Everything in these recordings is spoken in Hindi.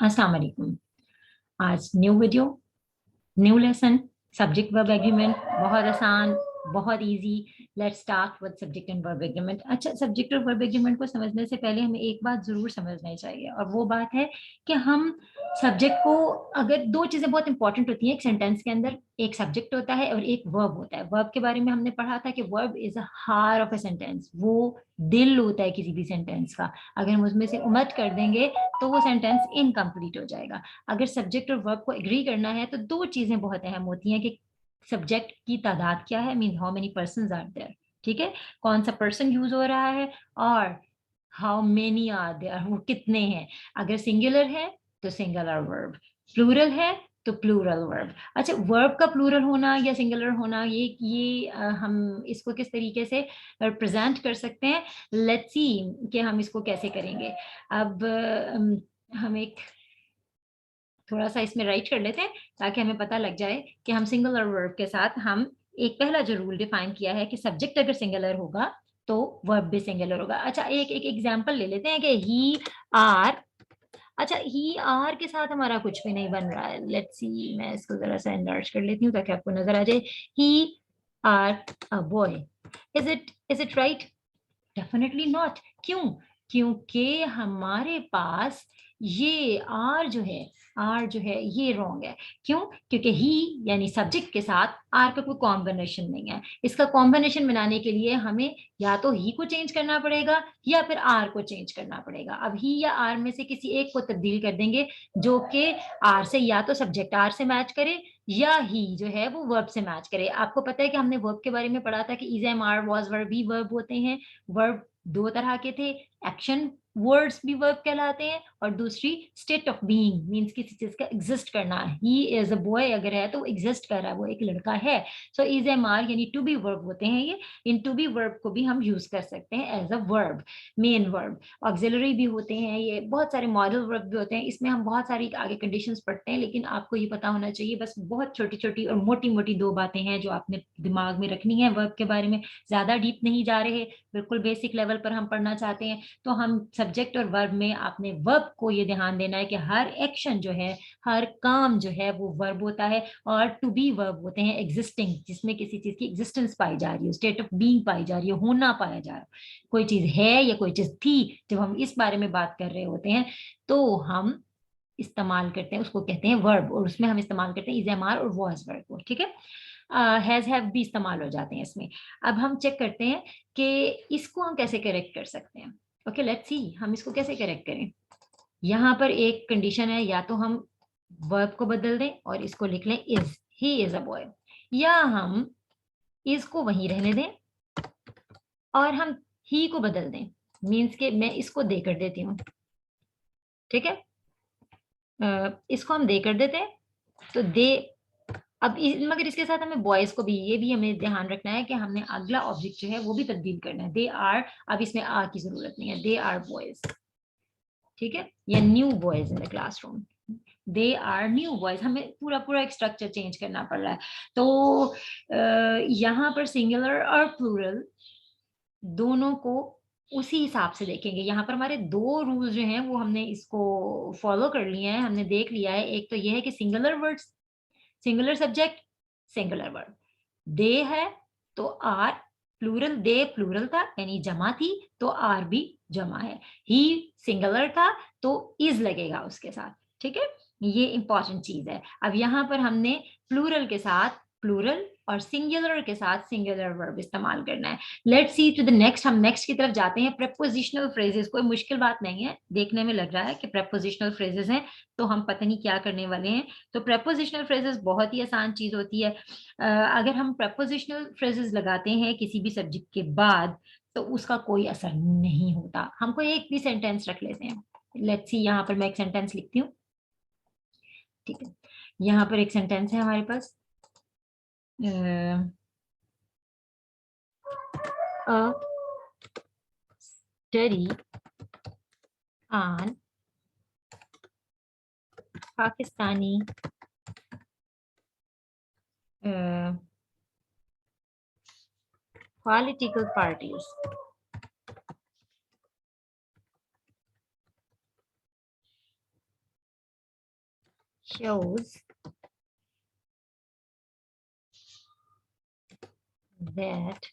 अस्सलाम वालेकुम। आज new video, new lesson, subject verb agreement, बहुत आसान, बहुत easy. Let's start with subject and verb agreement. अच्छा, सब्जेक्ट और वर्ब एग्रीमेंट को समझने से पहले हमें एक बात जरूर समझनी चाहिए, और वो बात है कि हम सब्जेक्ट को, अगर दो चीजें बहुत इंपॉर्टेंट होती हैं एक सेंटेंस के अंदर, एक सब्जेक्ट होता है और एक वर्ब होता है। वर्ब के बारे में हमने पढ़ा था कि verb is a heart of a sentence, वो दिल होता है किसी भी सेंटेंस का। अगर हम उसमें से उमत कर देंगे तो वो सेंटेंस इनकम्प्लीट हो जाएगा। अगर सब्जेक्ट और वर्ब को एग्री करना है तो दो चीजें बहुत अहम होती हैं कि सब्जेक्ट की तादाद क्या है, mean how many person are there. ठीक है, कौन सा पर्सन यूज हो रहा है, और हाउ मेनी आर देयर, वो कितने हैं। अगर सिंगुलर है तो सिंगुलर वर्ब, प्लूरल है तो प्लूरल वर्ब। अच्छा, वर्ब का प्लूरल होना या सिंगुलर होना, हम इसको किस तरीके से रिप्रेजेंट कर सकते हैं। लेट्स सी कि हम इसको कैसे करेंगे। अब हम एक थोड़ा सा इसमें राइट कर लेते हैं ताकि हमें पता लग जाए कि हम सिंगुलर वर्ब के साथ हम एक पहला जो रूल डिफाइन किया है कि सब्जेक्ट अगर सिंगुलर होगा तो वर्ब भी सिंगुलर होगा। अच्छा, एक एक एग्जांपल ले लेते हैं कि ही आर। अच्छा, ही आर के साथ हमारा कुछ भी नहीं बन रहा है। लेट्स सी, मैं इसको जरा सा एनलार्ज कर लेती हूँ ताकि आपको नजर आ जाए। He are a boy. Is it right? Definitely not. क्यों? क्योंकि हमारे पास ये आर जो है ये रॉन्ग है। क्यों? क्योंकि ही यानी सब्जेक्ट के साथ आर का कोई कॉम्बिनेशन नहीं है। इसका कॉम्बिनेशन बनाने के लिए हमें या तो ही को चेंज करना पड़ेगा या फिर आर को चेंज करना पड़ेगा। अब ही या आर में से किसी एक को तब्दील कर देंगे जो कि आर से, या तो सब्जेक्ट आर से मैच करे या ही जो है वो वर्ब से मैच करे। आपको पता है कि हमने वर्ब के बारे में पढ़ा था कि is am are was verb भी वर्ब होते हैं। वर्ब दो तरह के थे, एक्शन वर्ड्स भी वर्ब कहलाते हैं, और दूसरी स्टेट ऑफ बीइंग, मींस किसी चीज का एग्जिस्ट करना। ही इज अ बॉय अगर है तो वो एग्जिस्ट कर रहा है, वो एक लड़का है। सो इज एम आर यानी टू बी वर्ब होते हैं ये। इन टू बी वर्ब को भी हम यूज कर सकते हैं as a verb, main verb. Auxiliary भी होते हैं ये, बहुत सारे मॉडल वर्ब भी होते हैं। इसमें हम बहुत सारी आगे कंडीशंस पढ़ते हैं, लेकिन आपको ये पता होना चाहिए बस बहुत छोटी छोटी और मोटी मोटी दो बातें हैं जो आपने दिमाग में रखनी है वर्ब के बारे में। ज्यादा डीप नहीं जा रहे, बिल्कुल बेसिक लेवल पर हम पढ़ना चाहते हैं। तो हम सब्जेक्ट और वर्ब में आपने वर्ब को ये ध्यान देना है कि हर एक्शन जो है, हर काम जो है वो वर्ब होता है। और टू बी वर्ब होते हैं एग्जिस्टिंग, जिसमें किसी चीज की एग्जिस्टेंस पाई जा रही है, स्टेट ऑफ बीइंग पाई जा रही है, होना पाया जा रहा है। कोई चीज है या कोई चीज थी, जब हम इस बारे में बात कर रहे होते हैं तो हम इस्तेमाल करते हैं, उसको कहते हैं वर्ब। और उसमें हम इस्तेमाल करते हैं इज एम आर और वॉज वर्ब को। ठीक है, हैज हैव भी इस्तेमाल हो जाते हैं इसमें। अब हम चेक करते हैं कि इसको हम कैसे करेक्ट कर सकते हैं। ओके, लेट्स सी हम इसको कैसे करेक्ट करें। यहाँ पर एक कंडीशन है, या तो हम वर्ब को बदल दें और इसको लिख लें is, he is a boy, या हम इज को वहीं रहने दें और हम ही को बदल दें। मीन्स के मैं इसको दे कर देती हूँ। ठीक है, इसको हम दे कर देते हैं तो दे। मगर इसके साथ हमें बॉयज को भी, ये भी हमें ध्यान रखना है कि हमने अगला ऑब्जेक्ट जो है वो भी तब्दील करना है। दे आर, अब इसमें आर की जरूरत नहीं है, दे आर बॉयज। ठीक है, या new boys in the classroom, they are new boys. हमें पूरा पूरा एक स्ट्रक्चर चेंज करना पड़ रहा है। तो यहाँ पर सिंगुलर और प्लूरल दोनों को उसी हिसाब से देखेंगे। यहाँ पर हमारे दो रूल जो हैं वो हमने इसको फॉलो कर लिए हैं, हमने देख लिया है। एक तो ये है कि singular words, singular subject, singular verb. They है तो आर, प्लूरल दे प्लूरल था यानी जमा थी तो आर भी जमा है। ही सिंगुलर था तो इज लगेगा उसके साथ। ठीक है, ये इंपॉर्टेंट चीज है। अब यहाँ पर हमने प्लूरल के साथ प्लूरल और सिंगुलर के साथ सिंगुलर वर्ब इस्तेमाल करना है। Let's see to the next, हम नेक्स्ट की तरफ जाते हैं। प्रेपोजिशनल फ्रेजेस, कोई मुश्किल बात नहीं है, देखने में लग रहा है कि प्रेपोजिशनल फ्रेजेस हैं तो हम पता नहीं क्या करने वाले हैं। तो प्रेपोजिशनल फ्रेजेस बहुत ही आसान चीज होती है। अगर हम प्रेपोजिशनल फ्रेजेस लगाते हैं किसी भी सब्जेक्ट के बाद तो उसका कोई असर नहीं होता। हम कोई एक भी सेंटेंस रख लेते हैं। लेट्स सी, यहाँ पर मैं एक सेंटेंस लिखती हूँ। ठीक है, यहाँ पर एक सेंटेंस है हमारे पास, a study on Pakistani political parties. shows that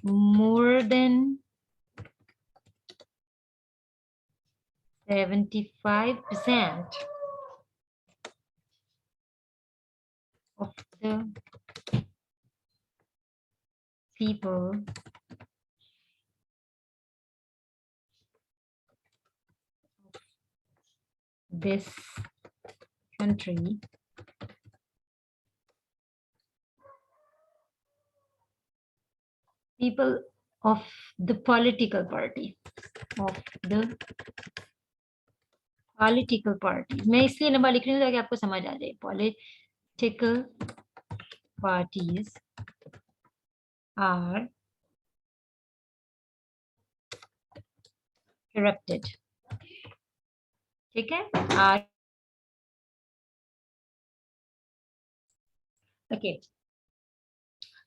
more than 75% of the people this country people of the political party मैं इसलिए नंबर लिख रही हूँ ताकि आपको समझ आ जाए political parties are corrupted. ठीक है are okay.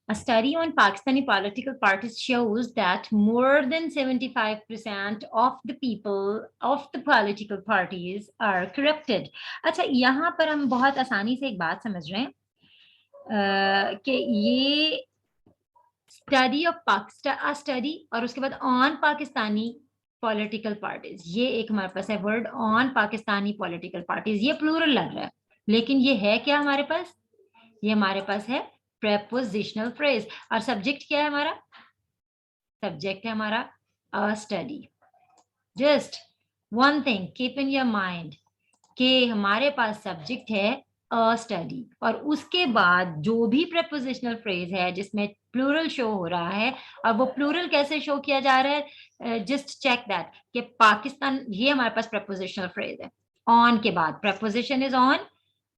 A study on Pakistani political parties shows that more than 75% of the people of the political parties are corrupted. अच्छा यहाँ पर हम बहुत आसानी से एक बात समझ रहे हैं कि ये स्टडी ऑफ पाकिस्तान स्टडी और उसके बाद ऑन पाकिस्तानी पॉलिटिकल पार्टीज, ये एक हमारे पास है word on Pakistani political parties, ये प्लूरल लग रहा है लेकिन ये है क्या हमारे पास, ये हमारे पास है prepositional phrase और सब्जेक्ट क्या है हमारा, सब्जेक्ट है हमारा a study. Just one thing keep in your mind कि हमारे पास सब्जेक्ट है a study और उसके बाद जो भी prepositional phrase है जिसमें प्लूरल शो हो रहा है और वो प्लूरल कैसे शो किया जा रहा है, जस्ट चेक दैट कि पाकिस्तान, ये हमारे पास prepositional phrase है, ऑन के बाद preposition is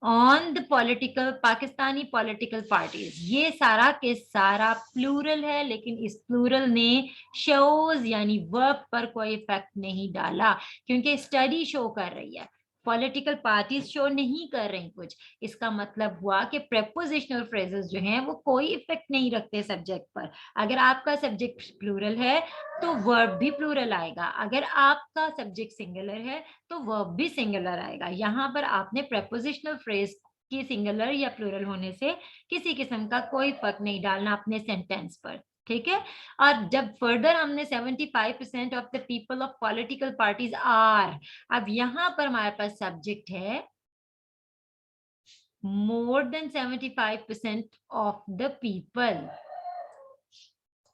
on the political Pakistani political parties, ये सारा के सारा प्लूरल है लेकिन इस प्लूरल ने shows यानी वर्ब पर कोई इफेक्ट नहीं डाला क्योंकि स्टडी शो कर रही है, पॉलिटिकल पार्टीज शो नहीं कर रही कुछ, इसका मतलब हुआ कि प्रेपोजिशनल फ्रेजेस जो हैं वो कोई इफेक्ट नहीं रखते सब्जेक्ट पर, अगर आपका सब्जेक्ट प्लूरल है तो वर्ब भी प्लूरल आएगा, अगर आपका सब्जेक्ट सिंगुलर है तो वर्ब भी सिंगुलर आएगा, यहाँ पर आपने प्रेपोजिशनल फ्रेज की सिंगुलर या प्लूरल होने से किसी किस्म का कोई फर्क नहीं डालना अपने सेंटेंस पर, ठीक है। और जब फर्दर हमने 75% of the people of political parties are, अब यहां पर हमारे पास सब्जेक्ट है more than 75% of the people,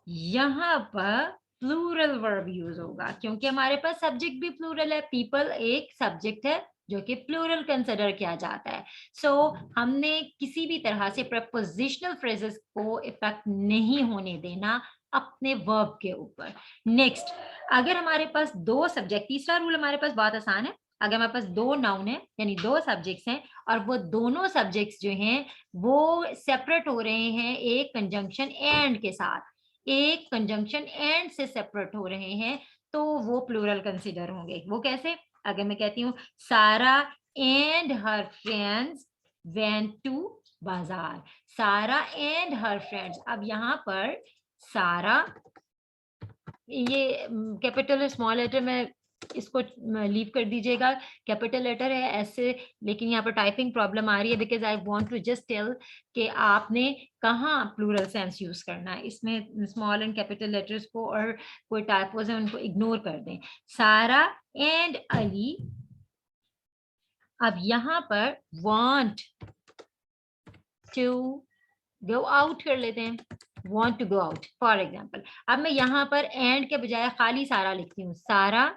यहां पर प्लूरल वर्ब यूज होगा क्योंकि हमारे पास सब्जेक्ट भी प्लूरल है, पीपल एक सब्जेक्ट है जो कि प्लूरल कंसिडर किया जाता है। सो हमने किसी भी तरह से प्रपोजिशनल फ्रेजेस को इफेक्ट नहीं होने देना अपने वर्ब के ऊपर। नेक्स्ट, अगर हमारे पास दो सब्जेक्ट, तीसरा रूल हमारे पास बहुत आसान है, अगर हमारे पास दो नाउन है यानी दो सब्जेक्ट्स हैं और वो दोनों सब्जेक्ट्स जो हैं वो सेपरेट हो रहे हैं एक कंजंक्शन एंड के साथ, एक कंजंक्शन एंड से सेपरेट हो रहे हैं तो वो प्लूरल कंसीडर होंगे। वो कैसे, अगर मैं कहती हूँ Sara and her friends went to bazaar, Sara and her friends, अब यहाँ पर सारा, ये कैपिटल स्मॉल लेटर में इसको लीव कर दीजिएगा, कैपिटल लेटर है ऐसे, लेकिन यहाँ पर टाइपिंग प्रॉब्लम आ रही है because I want to just tell कि आपने कहाँ प्लूरल सेंस यूज करना है, इसमें स्मॉल एंड कैपिटल लेटर्स को और कोई टाइपोज है उनको इग्नोर कर दें। सारा एंड अली, अब यहाँ पर वांट टू गो आउट कर लेते हैं, want to go out for example. अब मैं यहाँ पर एंड के बजाय खाली सारा लिखती हूँ, सारा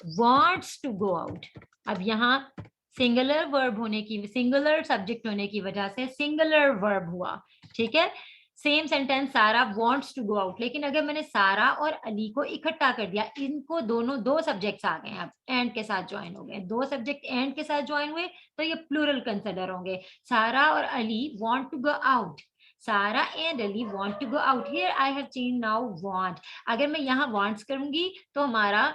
wants to go out, अब यहाँ सिंगुलर वर्ब होने की, सिंगुलर सब्जेक्ट होने की वजह से सिंगुलर वर्ब हुआ, ठीक है। सेम सेंटेंस सारा wants to go out, लेकिन अगर मैंने सारा और अली को इकट्ठा कर दिया, इनको दोनों दो सब्जेक्ट्स आ गए, अब एंड के साथ ज्वाइन हो गए, दो सब्जेक्ट एंड के साथ ज्वाइन हुए तो ये प्लूरल कंसिडर होंगे, सारा और Ali want to go out, सारा and Ali want to go out, here I have changed now want, अगर मैं यहाँ wants करूंगी तो हमारा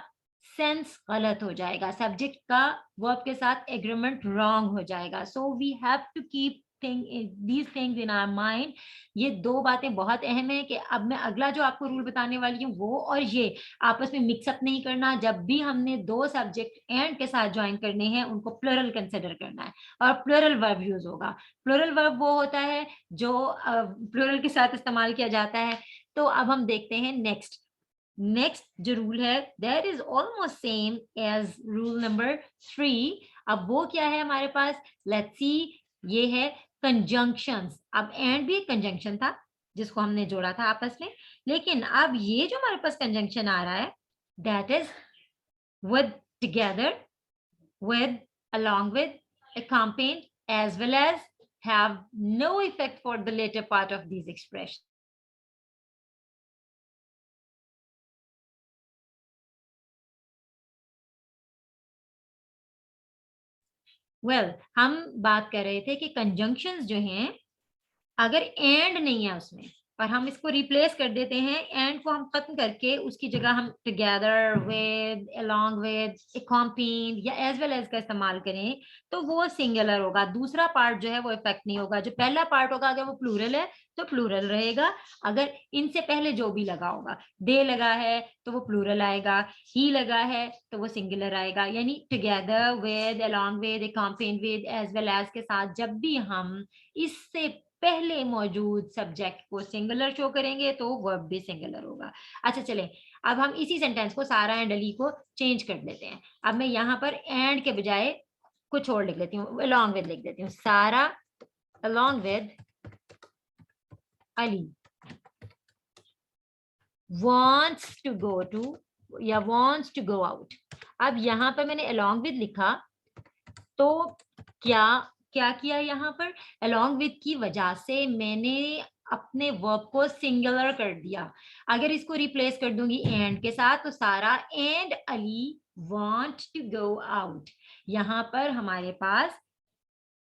सेंस गलत हो जाएगा, सब्जेक्ट का वर्ब के साथ एग्रीमेंट रॉन्ग हो जाएगा, so we have to keep these things in our mind. ये दो बातें बहुत अहम है कि अब मैं अगला जो आपको रूल बताने वाली हूँ वो और ये आपस में मिक्सअप नहीं करना। जब भी हमने दो सब्जेक्ट एंड के साथ ज्वाइन करने हैं उनको प्लुरल कंसिडर करना है और प्लुरल वर्ब यूज होगा। प्लुरल वर्ब वो होता है जो प्लुरल के साथ इस्तेमाल किया जाता है। तो अब हम देखते हैं नेक्स्ट जो रूल है that is almost same as rule number 3। अब वो क्या है हमारे पास, लेट्स सी, ये है कंजंक्शंस। अब एंड भी एक कंजंक्शन था जिसको हमने जोड़ा था आपस में, लेकिन अब ये जो हमारे पास कंजंक्शन आ रहा है that is with, together, with, along with, accompanied, as well as have no effect for the later part of these expressions. Well, हम बात कर रहे थे कि conjunctions जो हैं अगर एंड नहीं है उसमें और हम इसको रिप्लेस कर देते हैं, एंड को हम खत्म करके उसकी जगह हम टुगेदर विद, अलोंग विद, अकॉम्पनीड या एज वेल एज का इस्तेमाल करें तो वो सिंगुलर होगा। दूसरा पार्ट जो है वो इफेक्ट नहीं होगा। जो पहला पार्ट होगा अगर वो प्लूरल है तो प्लूरल रहेगा। अगर इनसे पहले जो भी लगा होगा, दे लगा है तो वो प्लूरल आएगा, ही लगा है तो वो सिंगुलर आएगा। यानी together with, along with, accompanied with, as well as के साथ जब भी हम इससे पहले मौजूद सब्जेक्ट को सिंगुलर शो करेंगे तो वर्ब भी सिंगुलर होगा। अच्छा चलें, अब हम इसी सेंटेंस को सारा एंड अली को चेंज कर लेते हैं। अब मैं यहाँ पर एंड के बजाय कुछ और लिख लेती हूँ, अलोंग विद लिख देती हूँ। सारा along with Ali wants to go to या wants to go out। अब यहाँ पर मैंने along with लिखा तो क्या क्या किया, यहाँ पर along with की वजह से मैंने अपने वर्ब को सिंगुलर कर दिया। अगर इसको रिप्लेस कर दूंगी एंड के साथ तो Sara and Ali want to go out, यहाँ पर हमारे पास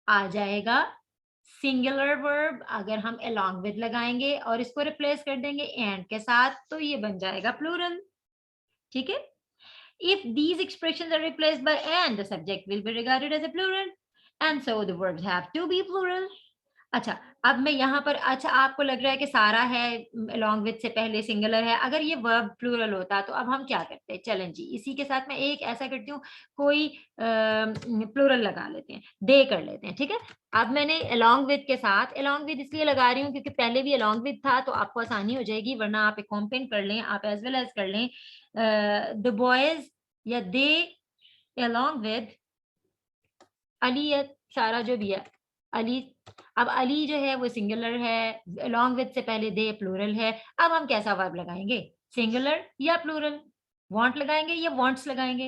आ जाएगा सिंगुलर वर्ब। अगर हम along with लगाएंगे और इसको रिप्लेस कर देंगे एंड के साथ तो ये बन जाएगा प्लूरल। ठीक है, if these expressions are replaced by and, the subject will be regarded as a plural and so the verbs have to be plural। अच्छा, अब मैं यहाँ पर, अच्छा आपको लग रहा है कि सारा है along with से पहले सिंगुलर है, अगर ये वर्ब प्लूरल होता तो अब हम क्या करते हैं, चलें जी इसी के साथ मैं एक ऐसा करती हूँ, कोई प्लूरल लगा लेते हैं, दे कर लेते हैं। ठीक है, अब मैंने along with के साथ, along with इसलिए लगा रही हूँ क्योंकि पहले भी along with था तो आपको आसानी हो जाएगी, वरना आप accompany कर लें, आप as well as कर लें the boys या they along with अली या सारा जो भी है अली। अब अली जो है वो सिंगुलर है, along with से पहले दे प्लूरल है। अब हम कैसा वर्ब लगाएंगे, सिंगुलर या प्लूरल, वांट लगाएंगे या वांट्स लगाएंगे?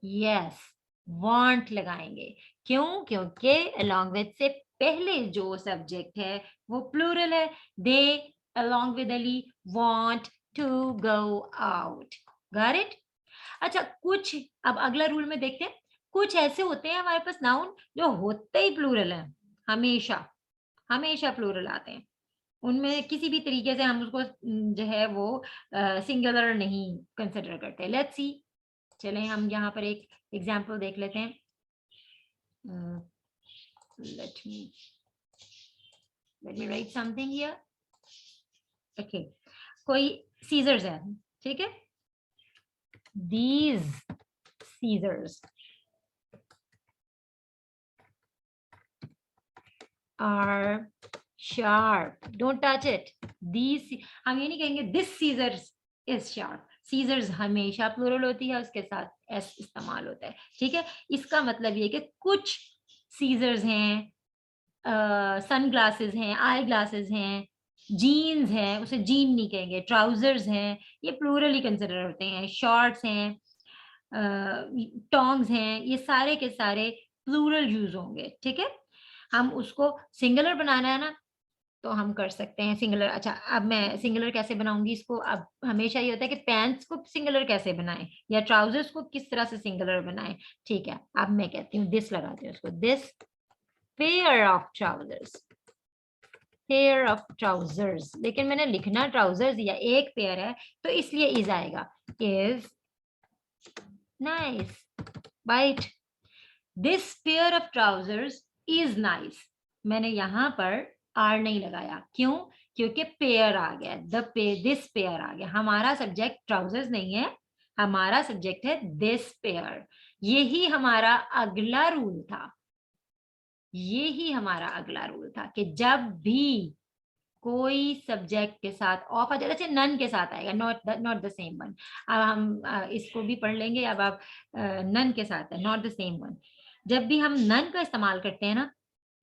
यस, वांट लगाएंगे। क्यों? क्योंकि along with से पहले जो सब्जेक्ट है वो प्लूरल है। दे along with Ali want to go out। Got it? अच्छा, कुछ अब अगला रूल में देखते हैं। कुछ ऐसे होते हैं हमारे पास नाउन जो होते ही प्लूरल है, हमेशा हमेशा प्लूरल आते हैं, उनमें किसी भी तरीके से हम उसको जो है वो सिंगुलर नहीं कंसिडर करते। लेट्स सी, चलें हम यहाँ पर एक एग्जांपल देख लेते हैं। Let me right something here. Okay, कोई सीजर्स है, ठीक है, these scissors are sharp, don't touch it। these, हम ये नहीं कहेंगे this scissors is sharp। scissors हमेशा प्लूरल होती है, उसके साथ s इस्तेमाल होता है। ठीक है, इसका मतलब ये कि कुछ scissors हैं, सन ग्लासेस हैं, आई ग्लासेस हैं, जीन्स हैं, उसे जीन नहीं कहेंगे, ट्राउजर्स हैं, ये प्लूरल ही कंसिडर होते हैं। शॉर्ट्स हैं, टोंग्स हैं, ये सारे के सारे प्लूरल यूज होंगे। ठीक है, हम उसको सिंगुलर बनाना है ना तो हम कर सकते हैं सिंगुलर। अच्छा, अब मैं सिंगुलर कैसे बनाऊंगी इसको, अब हमेशा ये होता है कि पैंट्स को सिंगुलर कैसे बनाएं या ट्राउजर्स को किस तरह से सिंगुलर बनाएं। ठीक है, अब मैं कहती हूँ दिस लगाती हूँ उसको, this pair of trousers, pair of trousers, लेकिन मैंने लिखना ट्राउजर्स या एक पेयर है तो इसलिए इज आएगा, is nice, right. This pair of trousers is nice. मैंने यहाँ पर आर नहीं लगाया, क्यों? क्योंकि पेयर आ गया, दिस पेयर आ गया। हमारा सब्जेक्ट ट्राउजर्स नहीं है, हमारा सब्जेक्ट है दिस पेयर। यही हमारा अगला रूल था, यही हमारा अगला रूल था कि जब भी कोई सब्जेक्ट के साथ ऑफ आ जाए, जैसे नन के साथ आएगा, नॉट द सेम वन। अब हम इसको भी पढ़ लेंगे। अब आप नन के साथ है, नॉट द सेम वन। जब भी हम नन का इस्तेमाल करते हैं ना,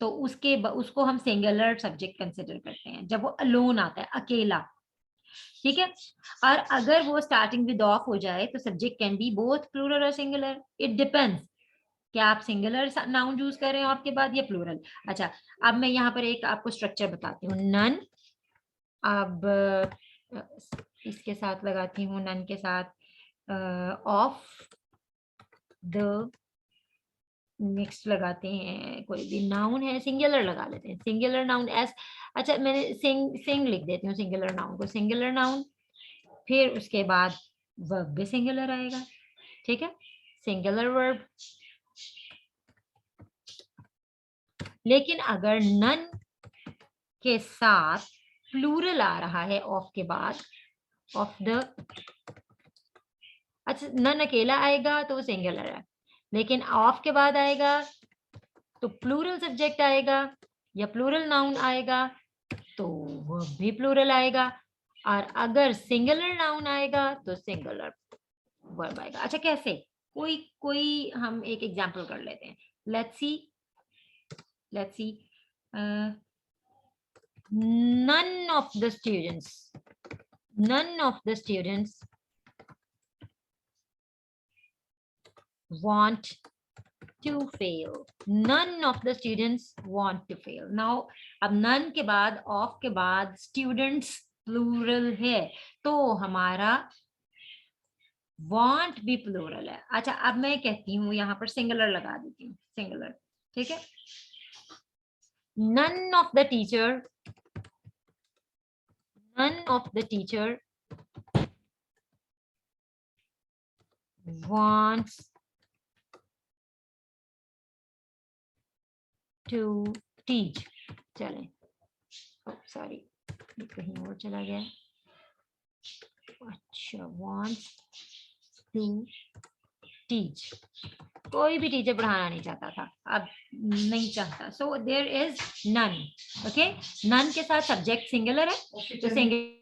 तो उसको हम सिंगुलर सब्जेक्ट कंसिडर करते हैं, जब वो अलोन आता है, अकेला। ठीक है। और अगर वो स्टार्टिंग विद ऑफ हो जाए तो subject can be both plural और सिंगुलर, इट डिपेंड्स क्या आप सिंगुलर नाउन यूज कर रहे हैं ऑफ के बाद या प्लूरल। अच्छा, अब मैं यहाँ पर एक आपको स्ट्रक्चर बताती हूँ। नन, अब इसके साथ लगाती हूँ, नन के साथ ऑफ द, नेक्स्ट लगाते हैं कोई भी नाउन है, सिंगुलर लगा लेते हैं, सिंगुलर नाउन एस। अच्छा, मैंने सिंग लिख देती हूँ, सिंगुलर नाउन को सिंगुलर नाउन, फिर उसके बाद वर्ब भी सिंगुलर आएगा। ठीक है, सिंगुलर वर्ब। लेकिन अगर नन के साथ प्लूरल आ रहा है ऑफ के बाद, ऑफ द, अच्छा नन अकेला आएगा तो वो सिंगुलर है, लेकिन ऑफ के बाद आएगा तो प्लूरल सब्जेक्ट आएगा या प्लूरल नाउन आएगा, तो वो भी प्लूरल आएगा। और अगर सिंगुलर नाउन आएगा तो सिंगुलर वर्ब आएगा। अच्छा, कैसे? कोई कोई हम एक एग्जांपल कर लेते हैं। Let's see none of the students want to fail. None of the students want to fail. Now, अब none के बाद, of के बाद students plural है, तो हमारा want भी plural है। अच्छा, अब मैं कहती हूँ यहाँ पर सिंगुलर लगा देती हूँ, सिंगुलर। ठीक है, none of the teacher wants to teach. चलें, सॉरी कहीं और चला गया। अच्छा, wants to teach, कोई भी टीचर पढ़ाना नहीं चाहता था, अब नहीं चाहता, so there is none. Okay, none के साथ सब्जेक्ट सिंगुलर है तो singular,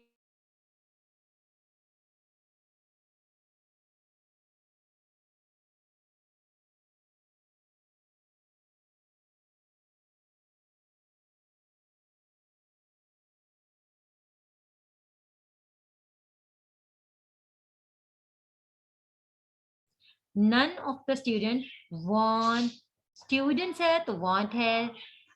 none of the student want, students है तो want है।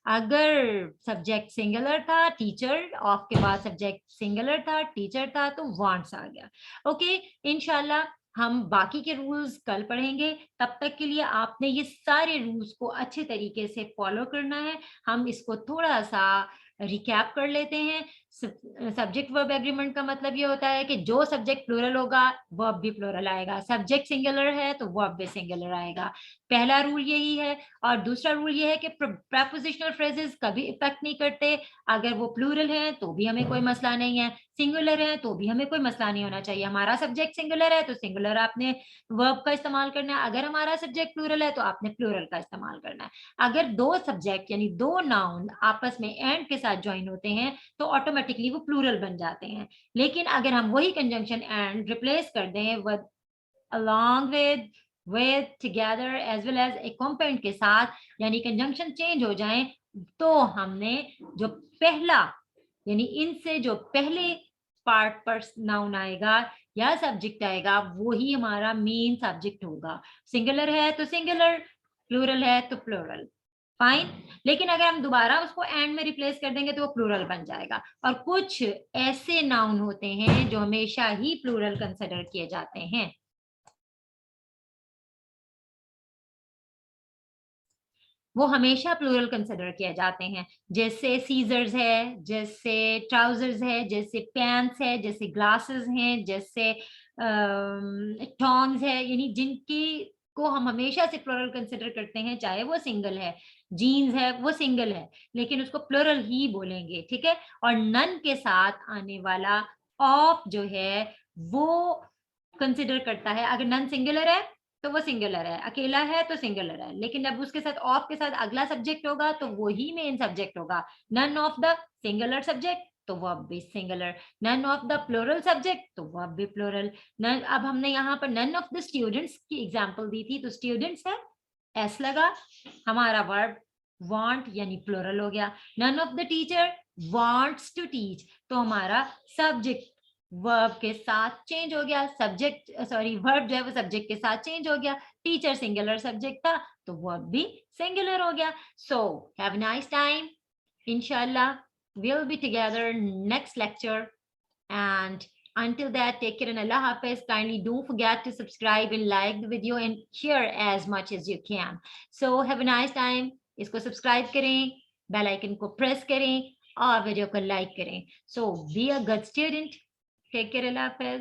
अगर सब्जेक्ट सिंगुलर था, टीचर, ऑफ के बाद सब्जेक्ट सिंगुलर था, टीचर था, तो wants आ गया। ओके, इंशाल्लाह हम बाकी के रूल्स कल पढ़ेंगे। तब तक के लिए आपने ये सारे रूल्स को अच्छे तरीके से फॉलो करना है। हम इसको थोड़ा सा रिकैप कर लेते हैं। सब्जेक्ट वर्ब एग्रीमेंट का मतलब ये होता है कि जो सब्जेक्ट प्लूरल होगा वर्ब भी प्लूरल आएगा, सब्जेक्ट सिंगुलर है तो वर्ब भी सिंगुलर आएगा। पहला रूल यही है। और दूसरा रूल ये है कि प्रेपोजिशनल फ्रेजेस कभी इफेक्ट नहीं करते। अगर वो प्लूरल है तो भी हमें कोई मसला नहीं है, सिंगुलर है तो भी हमें कोई मसला नहीं होना चाहिए। हमारा सब्जेक्ट सिंगुलर है तो सिंगुलर आपने वर्ब का इस्तेमाल करना है, अगर हमारा सब्जेक्ट प्लूरल है तो आपने प्लूरल का इस्तेमाल करना है। अगर दो सब्जेक्ट यानी दो नाउन आपस में एंड के साथ ज्वाइन होते हैं तो ऑटोमेटिकली वो प्लूरल बन जाते हैं। लेकिन अगर हम वही कंजंक्शन एंड रिप्लेस कर दें with, along with, together as well as a compound के साथ, यानी कंजंक्शन चेंज हो जाए, तो हमने जो पहला यानी इनसे जो पहले पार्ट पर नाउन आएगा या सब्जेक्ट आएगा वही हमारा मेन सब्जेक्ट होगा। सिंगुलर है तो सिंगुलर, प्लूरल है तो प्लूरल, फाइन। लेकिन अगर हम दोबारा उसको एंड में रिप्लेस कर देंगे तो वो प्लूरल बन जाएगा। और कुछ ऐसे नाउन होते हैं जो हमेशा ही प्लूरल कंसिडर किए जाते हैं। वो हमेशा प्लूरल कंसिडर किए जाते हैं, जैसे सीजर्स है, जैसे ट्राउजर्स है, जैसे पैंट्स है, जैसे ग्लासेस हैं, जैसे टॉन्ग्स है, यानी जिनकी को हम हमेशा से प्लूरल कंसिडर करते हैं चाहे वो सिंगल है। जीन्स है वो सिंगल है, लेकिन उसको प्लुरल ही बोलेंगे, ठीक है। और नन के साथ आने वाला ऑफ जो है वो कंसिडर करता है, अगर नन सिंगुलर है तो वो सिंगुलर है, अकेला है तो सिंगुलर है, लेकिन अब उसके साथ ऑफ के साथ अगला सब्जेक्ट होगा तो वो ही मेन सब्जेक्ट होगा। None of the singular subject तो वो अब भी singular, none of the plural subject तो वो अब भी प्लुरल। नन, अब हमने यहाँ पर नन ऑफ द स्टूडेंट्स की एग्जांपल दी थी, तो स्टूडेंट्स है, एस लगा, हमारा वर्ब वांट यानी प्लुरल हो गया। None of the teacher wants to teach, तो हमारा सब्जेक्ट वर्ब के साथ चेंज हो गया, सब्जेक्ट सॉरी वर्ब जो है वो सब्जेक्ट के साथ चेंज हो गया। टीचर सिंगुलर सब्जेक्ट था तो वर्ब भी सिंगुलर हो गया। So have a nice time, inshallah we'll be together next lecture, and until that, take care and Allah Hafiz. Kindly don't forget to subscribe and like the video and share as much as you can. So have a nice time. इसको सब्सक्राइब करें, बेल आइकन को प्रेस करें और वीडियो को लाइक करें. So be a good student. Take care, Allah Hafiz.